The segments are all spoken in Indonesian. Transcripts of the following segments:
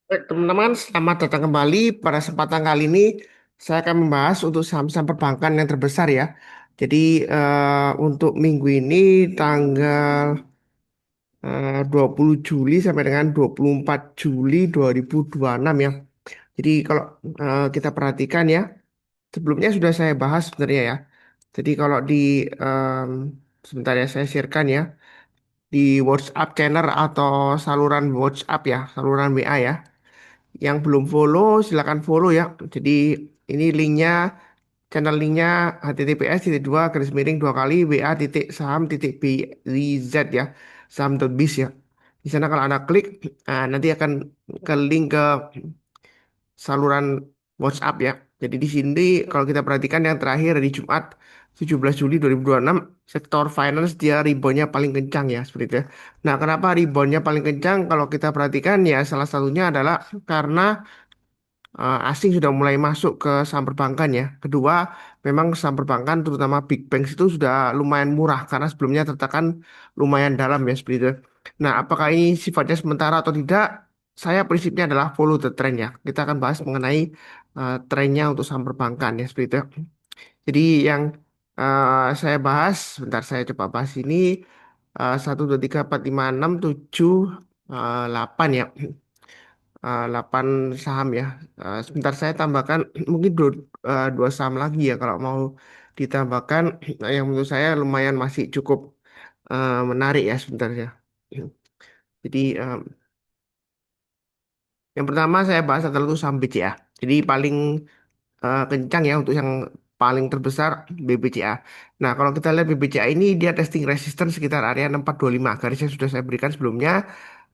Teman-teman, selamat datang kembali. Pada kesempatan kali ini, saya akan membahas untuk saham-saham perbankan yang terbesar ya. Jadi, untuk minggu ini, tanggal 20 Juli sampai dengan 24 Juli 2026 ya. Jadi, kalau kita perhatikan ya, sebelumnya sudah saya bahas sebenarnya ya. Jadi, kalau di, em, sebentar ya, saya sharekan ya, di WhatsApp channel atau saluran WhatsApp ya, saluran WA ya. Yang belum follow silakan follow ya. Jadi ini linknya, channel linknya https titik dua garis miring dua kali wa titik saham titik bz ya, saham.biz ya. Di sana kalau anda klik, nanti akan ke link ke saluran WhatsApp ya. Jadi di sini kalau kita perhatikan yang terakhir di Jumat 17 Juli 2026, sektor finance dia reboundnya paling kencang ya seperti itu ya. Nah, kenapa reboundnya paling kencang? Kalau kita perhatikan ya salah satunya adalah karena asing sudah mulai masuk ke saham perbankan ya. Kedua, memang saham perbankan terutama big banks itu sudah lumayan murah karena sebelumnya tertekan lumayan dalam ya seperti itu. Nah, apakah ini sifatnya sementara atau tidak? Saya prinsipnya adalah follow the trend ya. Kita akan bahas mengenai trennya untuk saham perbankan ya seperti itu. Jadi yang saya bahas, sebentar saya coba bahas ini 1, 2, 3, 4, 5, 6, 7, 8 ya. 8 saham ya. Sebentar saya tambahkan mungkin dua saham lagi ya kalau mau ditambahkan. Yang menurut saya lumayan masih cukup menarik ya sebentar ya. Jadi yang pertama saya bahas adalah itu saham BCA. Jadi paling kencang ya untuk yang paling terbesar BBCA. Nah, kalau kita lihat BBCA ini dia testing resistance sekitar area 6425. Garisnya sudah saya berikan sebelumnya.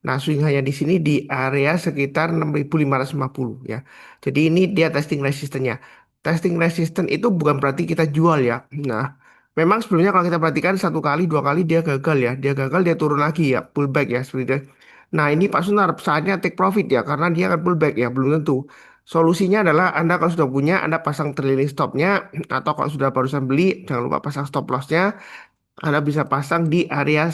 Nah, swing hanya di sini di area sekitar 6550 ya. Jadi ini dia testing resistennya. Testing resistance itu bukan berarti kita jual ya. Nah, memang sebelumnya kalau kita perhatikan satu kali, dua kali dia gagal ya. Dia gagal, dia turun lagi ya, pullback ya seperti itu. Nah, ini Pak Sunar saatnya take profit ya karena dia akan pullback ya, belum tentu. Solusinya adalah Anda kalau sudah punya, Anda pasang trailing stopnya, atau kalau sudah barusan beli, jangan lupa pasang stop lossnya. Anda bisa pasang di area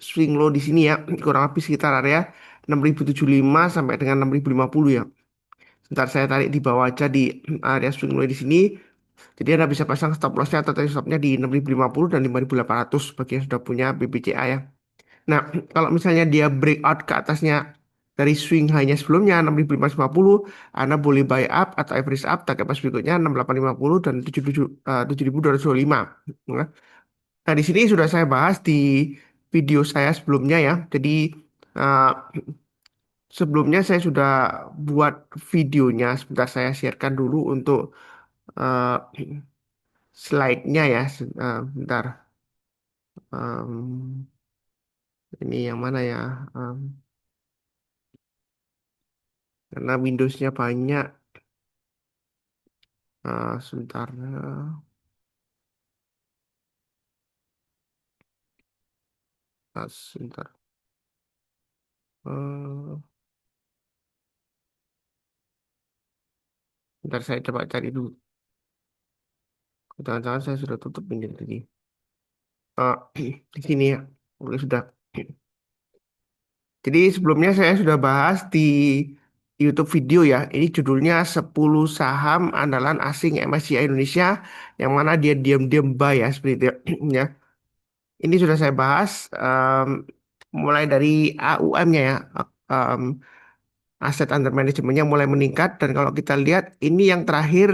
swing low di sini ya, kurang lebih sekitar area 6075 sampai dengan 6050 ya. Ntar saya tarik di bawah aja di area swing low di sini. Jadi Anda bisa pasang stop lossnya atau trailing stopnya di 6050 dan 5800 bagi yang sudah punya BBCA ya. Nah, kalau misalnya dia breakout ke atasnya dari swing high-nya sebelumnya 6550, Anda boleh buy up atau average up target pas berikutnya 6850 dan 7225. Nah, di sini sudah saya bahas di video saya sebelumnya ya. Jadi eh, sebelumnya saya sudah buat videonya. Sebentar saya sharekan dulu untuk eh, slide-nya ya. Bentar. Em, ini yang mana ya? Em, karena Windows-nya banyak. Sebentar, sebentar. Eh, Bentar saya coba cari dulu. Jangan-jangan saya sudah tutup ini tadi. Eh, di sini ya. Oke, sudah. Jadi sebelumnya saya sudah bahas di YouTube video ya. Ini judulnya 10 saham andalan asing MSCI Indonesia yang mana dia diam-diam buy ya seperti itu ya. Ini sudah saya bahas mulai dari AUM-nya ya. Em, Aset under manajemennya mulai meningkat dan kalau kita lihat ini yang terakhir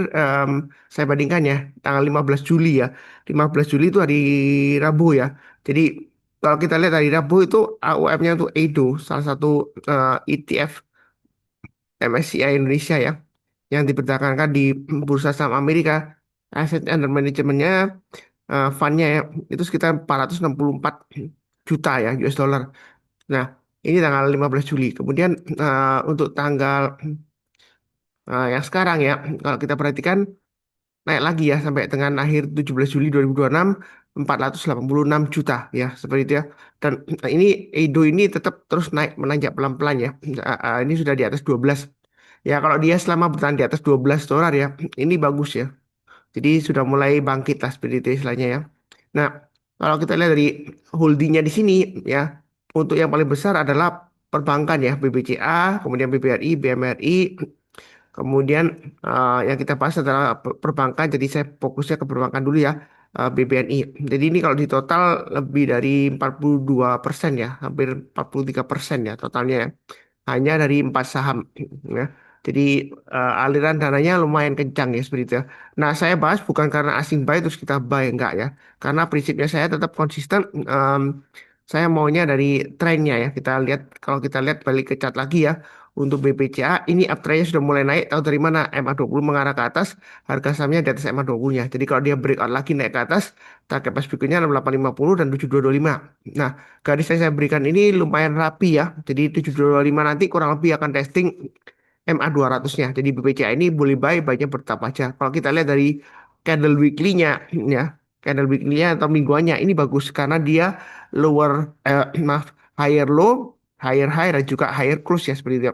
saya bandingkan ya tanggal 15 Juli ya. 15 Juli itu hari Rabu ya. Jadi kalau kita lihat hari Rabu itu AUM-nya itu EIDO, salah satu ETF MSCI Indonesia ya yang diperdagangkan di Bursa Saham Amerika. Aset under manajemennya fund-nya ya itu sekitar 464 juta ya US dollar. Nah, ini tanggal 15 Juli. Kemudian untuk tanggal yang sekarang ya, kalau kita perhatikan naik lagi ya sampai dengan akhir 17 Juli 2026 486 juta ya seperti itu ya. Dan ini Edo ini tetap terus naik menanjak pelan-pelan ya. Ini sudah di atas 12. Ya kalau dia selama bertahan di atas 12 dolar ya, ini bagus ya. Jadi sudah mulai bangkit lah seperti itu istilahnya ya. Nah, kalau kita lihat dari holdingnya di sini ya, untuk yang paling besar adalah perbankan ya, BBCA, kemudian BBRI, BMRI, kemudian yang kita bahas adalah perbankan, jadi saya fokusnya ke perbankan dulu ya, BBNI. Jadi ini kalau di total lebih dari 42% ya, hampir 43% ya totalnya ya, hanya dari 4 saham ya. Jadi aliran dananya lumayan kencang ya seperti itu ya. Nah, saya bahas bukan karena asing buy terus kita buy enggak ya. Karena prinsipnya saya tetap konsisten. Saya maunya dari trennya ya. Kita lihat kalau kita lihat balik ke chart lagi ya. Untuk BPCA ini uptrendnya sudah mulai naik. Tahu dari mana? MA20 mengarah ke atas, harga sahamnya di atas MA20-nya. Jadi kalau dia breakout lagi naik ke atas, target price berikutnya 6850 dan 7225. Nah, garis yang saya berikan ini lumayan rapi ya. Jadi 725 nanti kurang lebih akan testing MA200-nya. Jadi BPCA ini boleh buy-nya bertahap aja. Kalau kita lihat dari candle weekly-nya ya, candle weekly-nya atau mingguannya ini bagus karena dia lower maaf, higher low, higher high dan juga higher close ya seperti itu.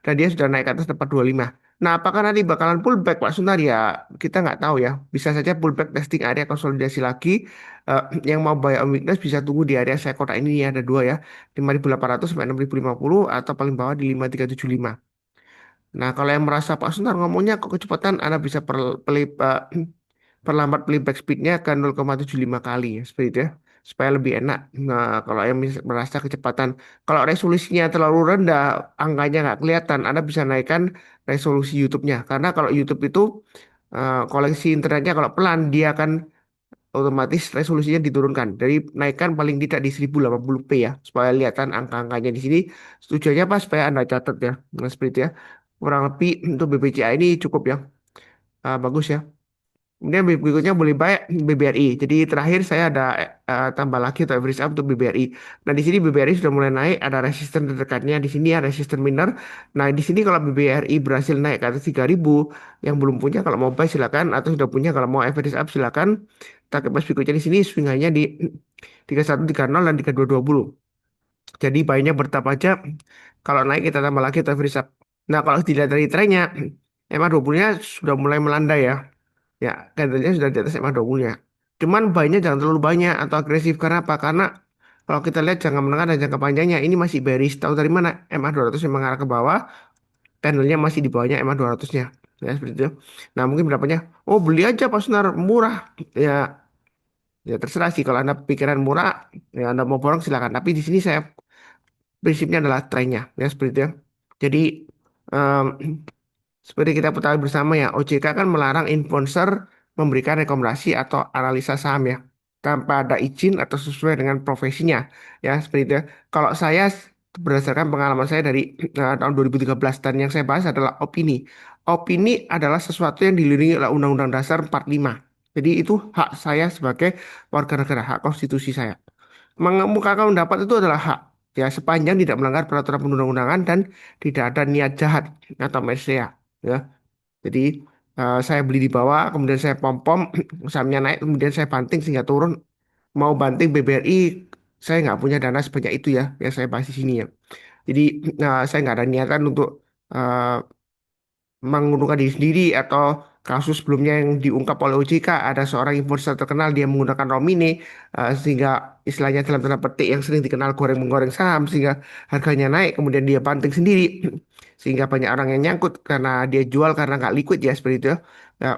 Dan dia sudah naik ke atas tempat 25. Nah, apakah nanti bakalan pullback Pak Sunar ya? Kita nggak tahu ya. Bisa saja pullback testing area konsolidasi lagi. Yang mau buy on weakness bisa tunggu di area saya kotak ini ya, ada dua ya. 5.800 sampai 6.050 atau paling bawah di 5.375. Nah, kalau yang merasa Pak Sunar ngomongnya kok kecepatan, Anda bisa perlambat playback speednya ke 0,75 kali ya, seperti itu ya, supaya lebih enak. Nah, kalau yang merasa kecepatan, kalau resolusinya terlalu rendah, angkanya nggak kelihatan, Anda bisa naikkan resolusi YouTube-nya. Karena kalau YouTube itu koleksi internetnya kalau pelan, dia akan otomatis resolusinya diturunkan. Dari naikkan paling tidak di 1080p ya, supaya kelihatan angka-angkanya di sini. Tujuannya apa? Supaya Anda catat ya. Nah, seperti itu ya. Kurang lebih untuk BBCA ini cukup ya. Bagus ya. Kemudian berikutnya boleh baik BBRI. Jadi terakhir saya ada tambah lagi untuk average up untuk BBRI. Nah, di sini BBRI sudah mulai naik, ada resisten terdekatnya di sini ya, resisten minor. Nah, di sini kalau BBRI berhasil naik ke atas 3.000, yang belum punya kalau mau buy silakan, atau sudah punya kalau mau average up silakan. Target price berikutnya di sini swingannya di 3130 dan 3220. Jadi buy-nya bertahap aja. Kalau naik kita tambah lagi untuk average up. Nah, kalau dilihat dari trennya, emang 20-nya sudah mulai melandai ya. Ya, candlenya sudah di atas MA20-nya. Cuman buy-nya jangan terlalu banyak atau agresif. Karena apa? Karena kalau kita lihat jangka menengah dan jangka panjangnya ini masih bearish. Tahu dari mana? MA200 yang mengarah ke bawah, candlenya masih di bawahnya MA200-nya. Ya, seperti itu. Nah, mungkin berapanya? Oh, beli aja Pak Sunar, murah. Ya, ya terserah sih. Kalau Anda pikiran murah, ya Anda mau borong silakan. Tapi di sini saya prinsipnya adalah trennya. Ya, seperti itu ya. Jadi, em, seperti kita ketahui bersama ya, OJK kan melarang influencer memberikan rekomendasi atau analisa saham ya, tanpa ada izin atau sesuai dengan profesinya. Ya, seperti itu ya. Kalau saya berdasarkan pengalaman saya dari tahun 2013 dan yang saya bahas adalah opini. Opini adalah sesuatu yang dilindungi oleh Undang-Undang Dasar 45. Jadi itu hak saya sebagai warga negara, hak konstitusi saya. Mengemukakan pendapat itu adalah hak. Ya, sepanjang tidak melanggar peraturan perundang-undangan dan tidak ada niat jahat atau mesea. Ya, jadi saya beli di bawah, kemudian saya pom-pom, sahamnya naik, kemudian saya banting sehingga turun. Mau banting BBRI, saya nggak punya dana sebanyak itu ya, yang saya bahas di sini ya. Jadi saya nggak ada niatan untuk eh, mengundurkan diri sendiri atau kasus sebelumnya yang diungkap oleh OJK ada seorang influencer terkenal dia menggunakan Romine sehingga istilahnya dalam tanda petik yang sering dikenal goreng menggoreng saham sehingga harganya naik kemudian dia banting sendiri sehingga banyak orang yang nyangkut karena dia jual karena nggak liquid ya seperti itu ya. Ya,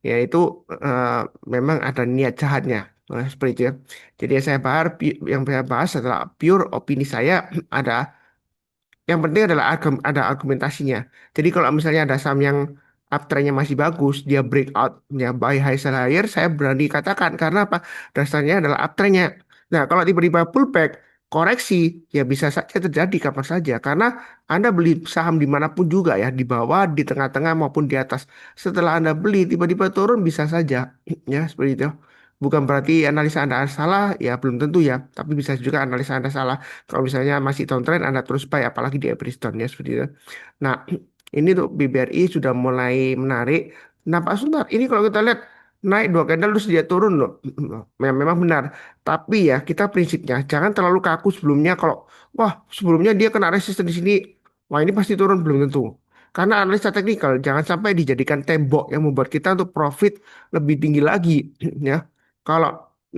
ya itu eh, memang ada niat jahatnya. Nah, seperti itu ya. Jadi yang saya bahas adalah pure opini saya ada yang penting adalah ada argumentasinya. Jadi kalau misalnya ada saham yang uptrendnya masih bagus, dia breakout, ya buy high sell higher, saya berani katakan karena apa? Dasarnya adalah uptrendnya. Nah, kalau tiba-tiba pullback, koreksi, ya bisa saja terjadi kapan saja. Karena Anda beli saham dimanapun juga ya, di bawah, di tengah-tengah maupun di atas. Setelah Anda beli, tiba-tiba turun bisa saja. Ya, seperti itu. Bukan berarti analisa Anda salah, ya belum tentu ya. Tapi bisa juga analisa Anda salah. Kalau misalnya masih downtrend, Anda terus buy, apalagi di average down ya seperti itu. Nah, ini tuh BBRI sudah mulai menarik. Nah, Pak Suntar, ini kalau kita lihat naik 2 candle terus dia turun loh. Memang benar. Tapi ya kita prinsipnya jangan terlalu kaku sebelumnya. Kalau wah sebelumnya dia kena resisten di sini, wah ini pasti turun belum tentu. Karena analisa teknikal jangan sampai dijadikan tembok yang membuat kita untuk profit lebih tinggi lagi ya. Kalau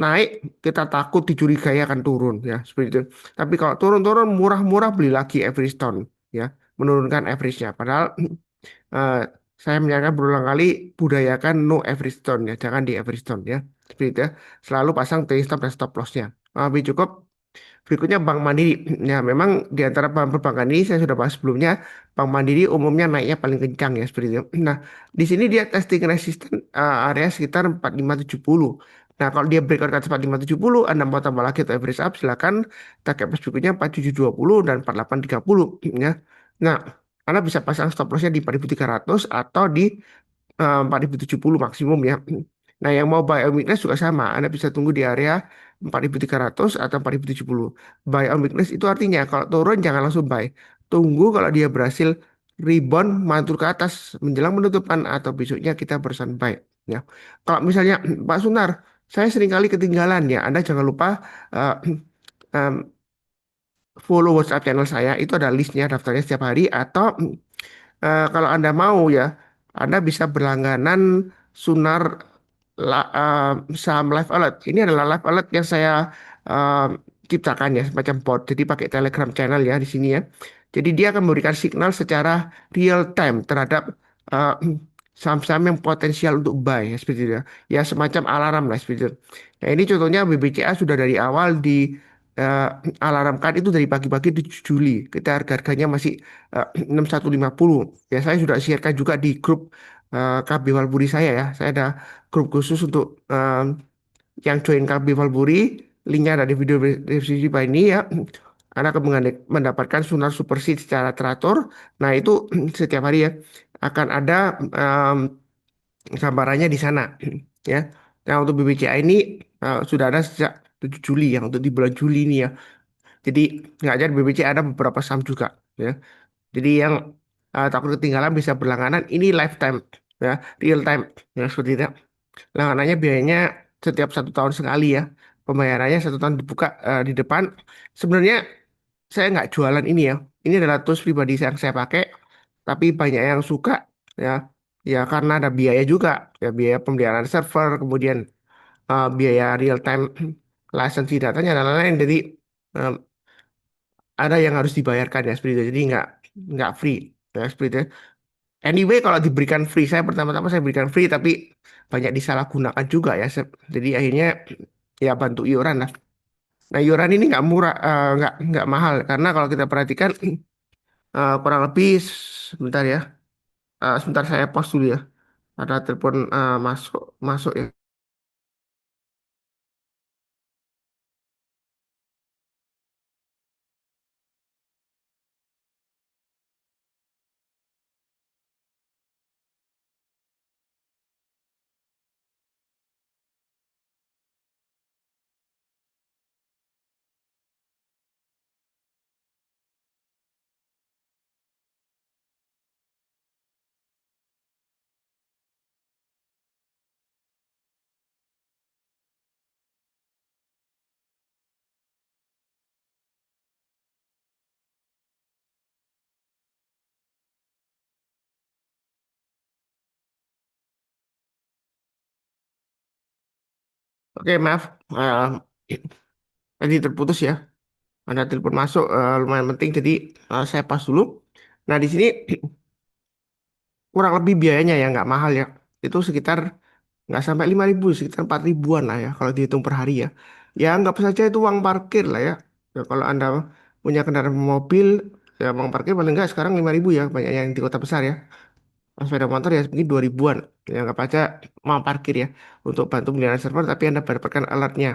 naik kita takut dicurigai akan turun ya seperti itu. Tapi kalau turun-turun murah-murah beli lagi average tone ya, menurunkan average-nya. Padahal eh, saya menyarankan berulang kali budayakan no average tone ya, jangan di average tone ya. Seperti itu ya. Selalu pasang trailing stop dan stop loss-nya. Lebih cukup. Berikutnya Bank Mandiri. Ya, memang di antara bank perbankan ini saya sudah bahas sebelumnya, Bank Mandiri umumnya naiknya paling kencang ya seperti itu. Nah, di sini dia testing resisten area sekitar 4570. Nah, kalau dia breakout ke atas 4570, Anda mau tambah lagi atau average up, silakan target price berikutnya 4720 dan 4830 ya. Nah, Anda bisa pasang stop lossnya di 4300 atau di 4070 maksimum ya. Nah, yang mau buy on weakness juga sama. Anda bisa tunggu di area 4300 atau 4070. Buy on weakness itu artinya kalau turun jangan langsung buy. Tunggu kalau dia berhasil rebound mantul ke atas menjelang penutupan atau besoknya kita barusan buy ya. Kalau misalnya Pak Sunar, saya seringkali ketinggalan ya. Anda jangan lupa eh, em, follow WhatsApp channel saya itu ada listnya daftarnya setiap hari atau kalau Anda mau ya, Anda bisa berlangganan Sunar saham Live Alert. Ini adalah Live Alert yang saya eh, ciptakan ya, semacam bot. Jadi pakai Telegram channel ya di sini ya. Jadi dia akan memberikan signal secara real time terhadap eh, saham-saham yang potensial untuk buy ya, seperti itu ya. Ya semacam alarm lah seperti itu. Nah ini contohnya BBCA sudah dari awal di eh, alarmkan itu dari pagi-pagi di Juli. Kita harga-harganya masih 6150. Ya, saya sudah sharekan juga di grup KB Walburi saya ya. Saya ada grup khusus untuk yang join KB Walburi. Linknya ada di video deskripsi bawah ini ya. Anda akan mendapatkan Sunar Super Seed secara teratur. Nah, itu setiap hari ya akan ada gambarannya di sana ya. Nah, untuk BBCA ini sudah ada sejak 7 Juli ya, untuk di bulan Juli ini ya. Jadi nggak aja BBCA ada beberapa saham juga ya. Jadi yang takut ketinggalan bisa berlangganan ini lifetime ya, real time ya seperti itu. Langganannya biayanya setiap 1 tahun sekali ya. Pembayarannya 1 tahun dibuka di depan. Sebenarnya saya nggak jualan ini ya. Ini adalah tools pribadi yang saya pakai, tapi banyak yang suka ya. Ya karena ada biaya juga ya, biaya pemeliharaan server, kemudian biaya real time lisensi datanya dan lain-lain. Jadi eh, ada yang harus dibayarkan ya seperti itu. Jadi nggak free ya seperti itu. Anyway, kalau diberikan free, saya pertama-tama saya berikan free, tapi banyak disalahgunakan juga ya. Jadi akhirnya ya bantu iuran lah. Nah, iuran ini nggak murah, nggak mahal karena kalau kita perhatikan kurang lebih sebentar ya. Sebentar saya pause dulu ya. Ada telepon masuk masuk ya. Oke, maaf. Tadi terputus ya. Ada telepon masuk lumayan penting, jadi saya pas dulu. Nah, di sini kurang lebih biayanya ya nggak mahal ya. Itu sekitar nggak sampai 5.000, sekitar 4 ribuan lah ya kalau dihitung per hari ya. Ya anggap saja itu uang parkir lah ya. Ya kalau Anda punya kendaraan mobil, ya uang parkir paling nggak sekarang 5.000 ya, banyak yang di kota besar ya. Kalau sepeda motor ya mungkin 2 ribuan. Ya anggap aja uang parkir ya untuk bantu pemeliharaan server, tapi Anda mendapatkan alatnya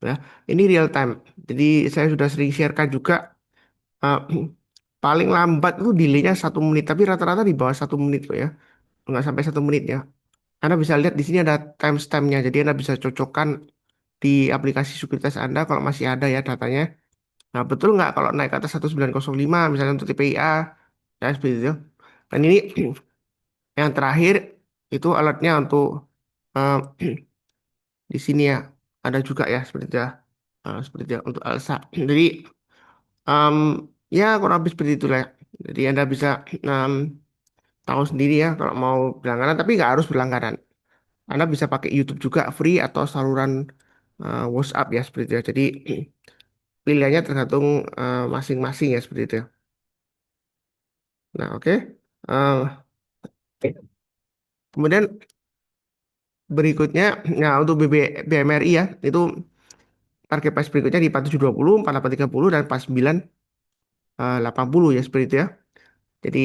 ya. Ini real time. Jadi saya sudah sering sharekan juga eh, paling lambat itu delaynya 1 menit, tapi rata-rata di bawah 1 menit kok ya. Nggak sampai 1 menit ya. Anda bisa lihat di sini ada timestampnya, jadi Anda bisa cocokkan di aplikasi sekuritas Anda kalau masih ada ya datanya. Nah, betul nggak kalau naik ke atas 1905 misalnya untuk TPIA, ya seperti itu. Dan ini yang terakhir itu alatnya untuk eh, di sini ya ada juga ya seperti itu ya. Seperti itu ya, untuk Alsa. Jadi em, ya kurang lebih seperti itulah ya. Jadi Anda bisa em, tahu sendiri ya kalau mau berlangganan, tapi nggak harus berlangganan. Anda bisa pakai YouTube juga free atau saluran wash up ya seperti itu ya. Jadi pilihannya tergantung masing-masing ya seperti itu ya. Nah, oke. Eh, Kemudian berikutnya, nah untuk BMRI ya, itu target price berikutnya di 4720, 4830, dan 4980 ya seperti itu ya. Jadi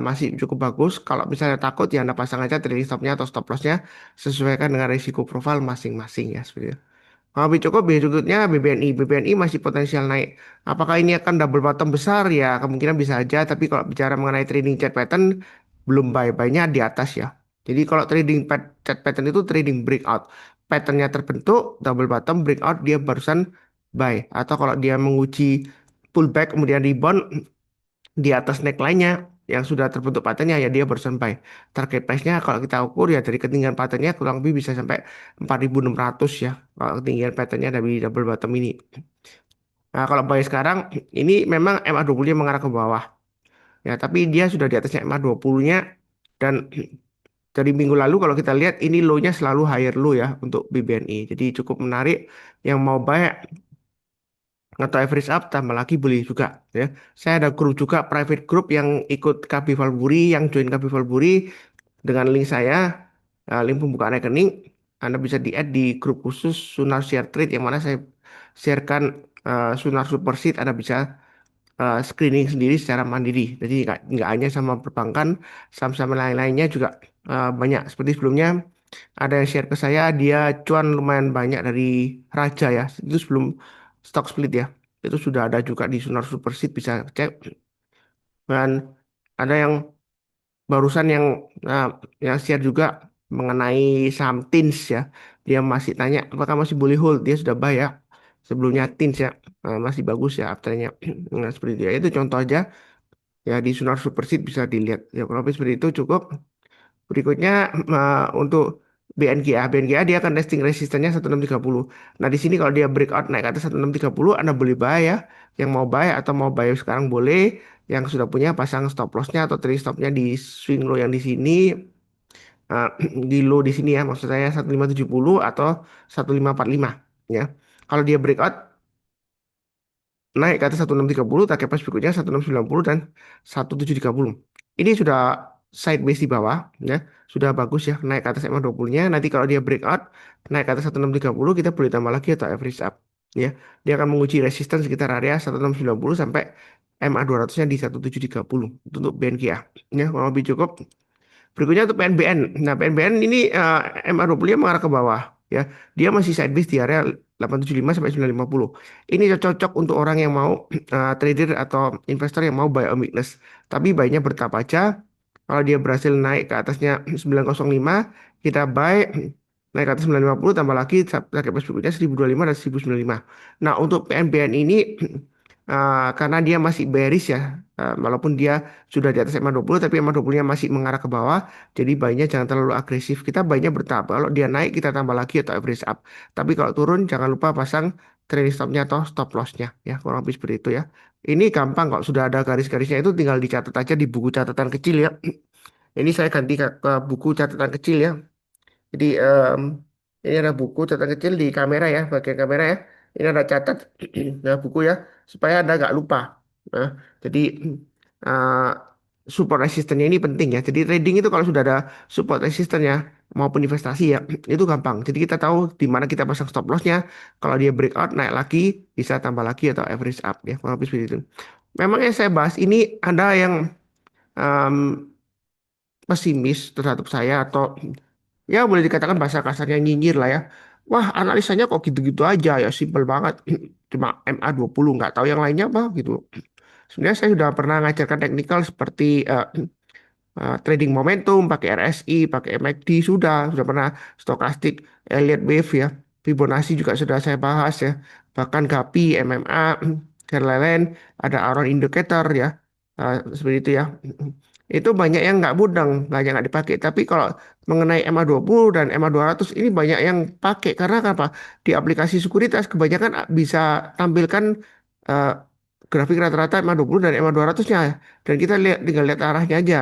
masih cukup bagus. Kalau misalnya takut ya Anda pasang aja trailing stopnya atau stop lossnya sesuaikan dengan risiko profil masing-masing ya seperti itu. Kalau lebih cukup berikutnya BBNI. BBNI masih potensial naik. Apakah ini akan double bottom besar? Ya kemungkinan bisa aja. Tapi kalau bicara mengenai trading chart pattern, belum buy-buy-nya di atas ya. Jadi kalau trading chart pattern itu trading breakout. Patternnya terbentuk, double bottom, breakout, dia barusan buy. Atau kalau dia menguji pullback kemudian rebound di atas neckline-nya yang sudah terbentuk patternnya ya dia barusan buy. Target price-nya kalau kita ukur ya dari ketinggian patternnya kurang lebih bisa sampai 4.600 ya. Kalau ketinggian patternnya dari double bottom ini. Nah, kalau buy sekarang ini memang MA20-nya mengarah ke bawah. Ya, tapi dia sudah di atasnya MA20-nya dan dari minggu lalu kalau kita lihat ini low-nya selalu higher low ya untuk BBNI. Jadi cukup menarik yang mau buy atau average up tambah lagi beli juga ya. Saya ada grup juga private group yang ikut KB Valburi, yang join KB Valburi dengan link saya, link pembukaan rekening. Anda bisa di-add di grup khusus Sunar Share Trade yang mana saya sharekan Sunar Super Seed. Anda bisa screening sendiri secara mandiri. Jadi nggak hanya sama perbankan, saham-saham lain-lainnya juga banyak. Seperti sebelumnya ada yang share ke saya, dia cuan lumayan banyak dari Raja ya. Itu sebelum stock split ya. Itu sudah ada juga di Sunar Super Seed bisa cek. Dan ada yang barusan yang share juga mengenai saham Tins ya. Dia masih tanya apakah masih boleh hold. Dia sudah buy ya. Sebelumnya Tins ya. Masih bagus ya afternya. Nah, seperti itu ya. Itu contoh aja ya di Sunar Super Seed bisa dilihat. Ya kalau seperti itu cukup. Berikutnya untuk BNGA. BNGA dia akan testing resistannya 1630. Nah, di sini kalau dia breakout naik ke atas 1630, Anda boleh buy ya. Yang mau buy atau mau buy sekarang boleh. Yang sudah punya pasang stop lossnya atau trailing stopnya di swing low yang di sini, eh, di low di sini ya. Maksud saya 1570 atau 1545 ya. Kalau dia breakout naik ke atas 1630, target price berikutnya 1690 dan 1730. Ini sudah sideways di bawah ya, sudah bagus ya naik ke atas MA20-nya. Nanti kalau dia breakout naik ke atas 1630 kita boleh tambah lagi atau average up ya. Dia akan menguji resistance sekitar area 1690 sampai MA200-nya di 1730 untuk BNKA ya, kurang lebih cukup. Berikutnya untuk PNBN. Nah, PNBN ini MA20-nya mengarah ke bawah ya. Dia masih sideways di area 875 sampai 950. Ini cocok untuk orang yang mau trader atau investor yang mau buy on weakness. Tapi buy-nya bertahap aja. Kalau dia berhasil naik ke atasnya 905, kita buy naik ke atas 950 tambah lagi target price berikutnya 1025 dan 1095. Nah, untuk PNBN ini karena dia masih bearish ya, walaupun dia sudah di atas MA20 tapi MA20-nya masih mengarah ke bawah, jadi buy-nya jangan terlalu agresif. Kita buy-nya bertahap. Kalau dia naik kita tambah lagi atau average up. Tapi kalau turun jangan lupa pasang trailing stop-nya atau stop loss-nya ya, kurang lebih seperti itu ya. Ini gampang kok, sudah ada garis-garisnya itu tinggal dicatat aja di buku catatan kecil ya. Ini saya ganti ke buku catatan kecil ya. Jadi ini ada buku catatan kecil di kamera ya, bagian kamera ya. Ini ada catat ya buku ya, supaya Anda nggak lupa. Nah, jadi eh, support resistennya ini penting ya. Jadi trading itu kalau sudah ada support resistennya maupun investasi ya, itu gampang. Jadi kita tahu di mana kita pasang stop lossnya. Kalau dia breakout naik lagi, bisa tambah lagi atau average up ya. Kurang lebih seperti itu. Memang yang saya bahas ini ada yang em, pesimis terhadap saya atau ya boleh dikatakan bahasa kasarnya nyinyir lah ya. Wah, analisanya kok gitu-gitu aja ya, simpel banget. Cuma MA20 nggak tahu yang lainnya apa gitu. Sebenarnya saya sudah pernah ngajarkan teknikal seperti trading momentum, pakai RSI, pakai MACD sudah pernah stokastik, Elliott Wave ya. Fibonacci juga sudah saya bahas ya. Bahkan GAPI, MMA, dan lain-lain, ada Aron Indicator ya. Seperti itu ya. Itu banyak yang nggak mudeng, banyak nggak dipakai. Tapi kalau mengenai MA20 dan MA200 ini banyak yang pakai. Karena apa? Di aplikasi sekuritas kebanyakan bisa tampilkan eh, grafik rata-rata MA20 dan MA200-nya. Dan kita lihat, tinggal lihat arahnya aja.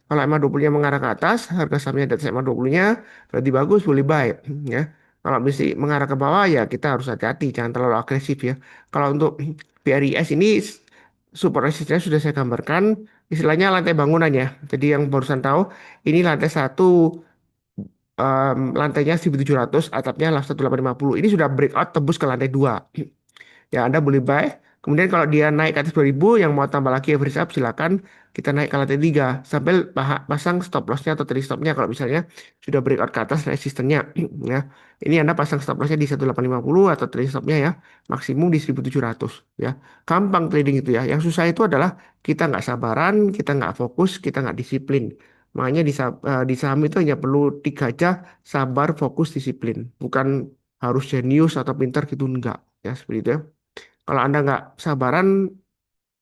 Kalau MA20-nya mengarah ke atas, harga sahamnya di atas MA20-nya, berarti bagus, boleh buy. Ya. Kalau mesti mengarah ke bawah ya kita harus hati-hati, jangan terlalu agresif ya. Kalau untuk BRIS ini support resistance sudah saya gambarkan, istilahnya lantai bangunan ya. Jadi yang barusan tahu ini lantai satu, lantainya 1700, atapnya 1850. Ini sudah breakout tembus ke lantai 2. Ya, Anda boleh buy. Kemudian kalau dia naik ke atas 2000, yang mau tambah lagi average up, silakan kita naik ke lantai 3 sambil pasang stop lossnya atau trade stopnya kalau misalnya sudah breakout ke atas resistennya. Ya, ini Anda pasang stop lossnya di 1850 atau trade stopnya ya maksimum di 1700 ya. Gampang trading itu ya. Yang susah itu adalah kita nggak sabaran, kita nggak fokus, kita nggak disiplin. Makanya di saham itu hanya perlu 3 aja: sabar, fokus, disiplin. Bukan harus jenius atau pintar gitu, enggak ya, seperti itu ya. Kalau Anda nggak sabaran,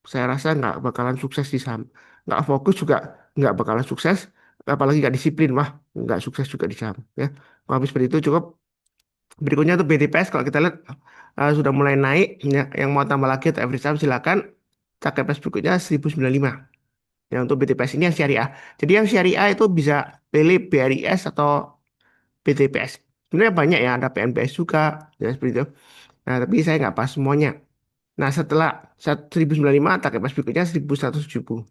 saya rasa nggak bakalan sukses di saham. Nggak fokus juga nggak bakalan sukses, apalagi nggak disiplin, wah nggak sukses juga di saham ya. Kalau habis seperti itu cukup. Berikutnya untuk BTPS, kalau kita lihat sudah mulai naik ya. Yang mau tambah lagi atau average saham silakan. Target price berikutnya 1095. Ya, untuk BTPS ini yang syariah. Jadi yang syariah itu bisa pilih BRIS atau BTPS. Sebenarnya banyak ya, ada PNBS juga ya, seperti itu. Nah, tapi saya nggak pas semuanya. Nah, setelah 1095, target price berikutnya 1170.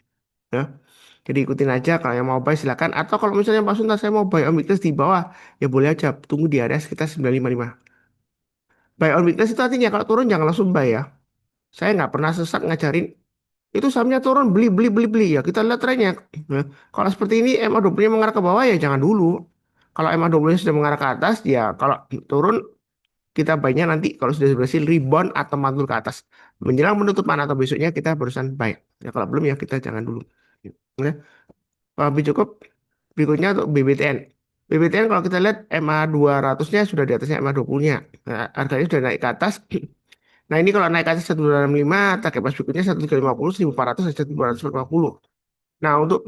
Ya. Jadi ikutin aja, kalau yang mau buy silakan. Atau kalau misalnya Pak Sunta saya mau buy on weakness di bawah, ya boleh aja. Tunggu di area sekitar 955. Buy on weakness itu artinya kalau turun jangan langsung buy ya. Saya nggak pernah sesat ngajarin itu sahamnya turun beli beli beli beli ya. Kita lihat trennya. Ya. Kalau seperti ini MA20-nya mengarah ke bawah ya jangan dulu. Kalau MA20-nya sudah mengarah ke atas, ya kalau turun kita buy-nya nanti kalau sudah berhasil rebound atau mantul ke atas. Menjelang penutupan atau besoknya kita barusan buy. Ya kalau belum ya kita jangan dulu. Ya. Kalau lebih cukup, berikutnya untuk BBTN. BBTN kalau kita lihat MA 200-nya sudah di atasnya MA 20-nya. Nah, harganya sudah naik ke atas. Nah ini kalau naik ke atas 1265, target price berikutnya 1350, 1400, 1250. Nah, untuk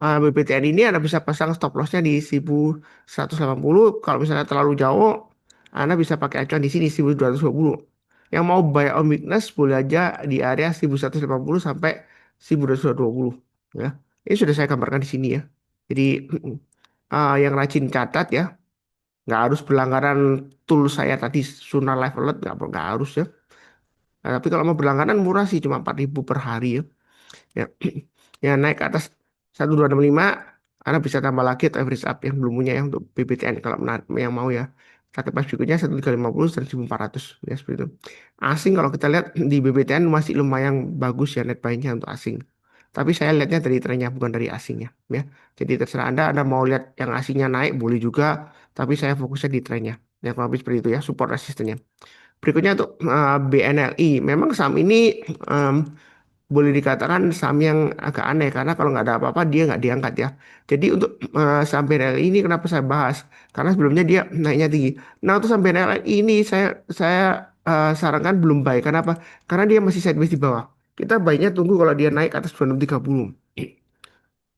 BPTN ini Anda bisa pasang stop lossnya di 1180. Kalau misalnya terlalu jauh, Anda bisa pakai acuan di sini 1220. Yang mau buy on weakness boleh aja di area 1180 sampai 1220. Ya, ini sudah saya gambarkan di sini ya. Jadi yang rajin catat ya, nggak harus berlangganan tool saya tadi Sunar Live Alert, nggak harus ya. Nah, tapi kalau mau berlangganan murah sih, cuma 4.000 per hari ya. Ya, ya naik ke atas 1265, Anda bisa tambah lagi atau average up yang belum punya ya untuk BBTN kalau yang mau ya. Target price berikutnya 1350 dan 1400 ya, seperti itu. Asing kalau kita lihat di BBTN masih lumayan bagus ya net buy-nya untuk asing. Tapi saya lihatnya dari trennya bukan dari asingnya ya. Jadi terserah Anda mau lihat yang asingnya naik boleh juga, tapi saya fokusnya di trennya. Ya kalau habis seperti itu ya, support resistennya. Berikutnya untuk BNLI. Memang saham ini boleh dikatakan saham yang agak aneh karena kalau nggak ada apa-apa dia nggak diangkat ya. Jadi untuk saham BNLI ini kenapa saya bahas? Karena sebelumnya dia naiknya tinggi. Nah untuk saham BNLI ini saya sarankan belum buy. Kenapa? Karena dia masih sideways di bawah. Kita buy-nya tunggu kalau dia naik ke atas 2630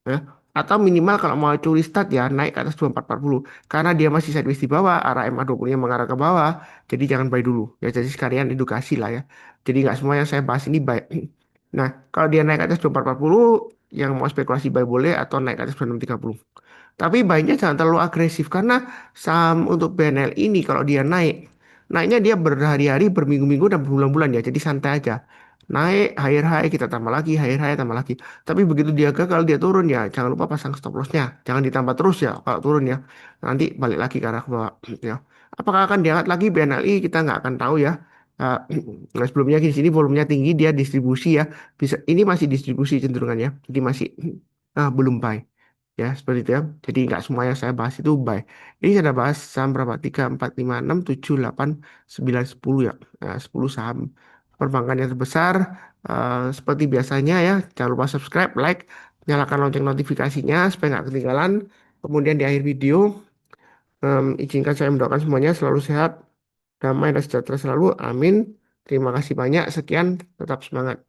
ya. Atau minimal kalau mau curi start ya naik ke atas 2440 karena dia masih sideways di bawah, arah MA20-nya mengarah ke bawah, jadi jangan buy dulu ya. Jadi sekalian edukasi lah ya, jadi nggak semua yang saya bahas ini buy. Nah kalau dia naik ke atas 2440, yang mau spekulasi buy boleh, atau naik ke atas 2630. Tapi baiknya jangan terlalu agresif karena saham untuk BNL ini kalau dia naiknya dia berhari-hari, berminggu-minggu dan berbulan-bulan ya. Jadi santai aja. Naik, higher high kita tambah lagi, higher high tambah lagi. Tapi begitu dia gagal dia turun ya, jangan lupa pasang stop lossnya. Jangan ditambah terus ya kalau turun ya. Nanti balik lagi ke arah bawah ya. Apakah akan diangkat lagi BNLI, kita nggak akan tahu ya. Uh, sebelumnya di sini volumenya tinggi, dia distribusi ya. Bisa ini masih distribusi cenderungannya. Jadi masih belum buy. Ya, seperti itu ya. Jadi nggak semua yang saya bahas itu buy. Ini saya udah bahas saham berapa? 3, 4, 5, 6, 7, 8, 9, 10 ya. 10 saham perbankan yang terbesar. Seperti biasanya ya, jangan lupa subscribe, like, nyalakan lonceng notifikasinya supaya nggak ketinggalan. Kemudian di akhir video, izinkan saya mendoakan semuanya selalu sehat, damai, dan sejahtera selalu. Amin. Terima kasih banyak. Sekian, tetap semangat.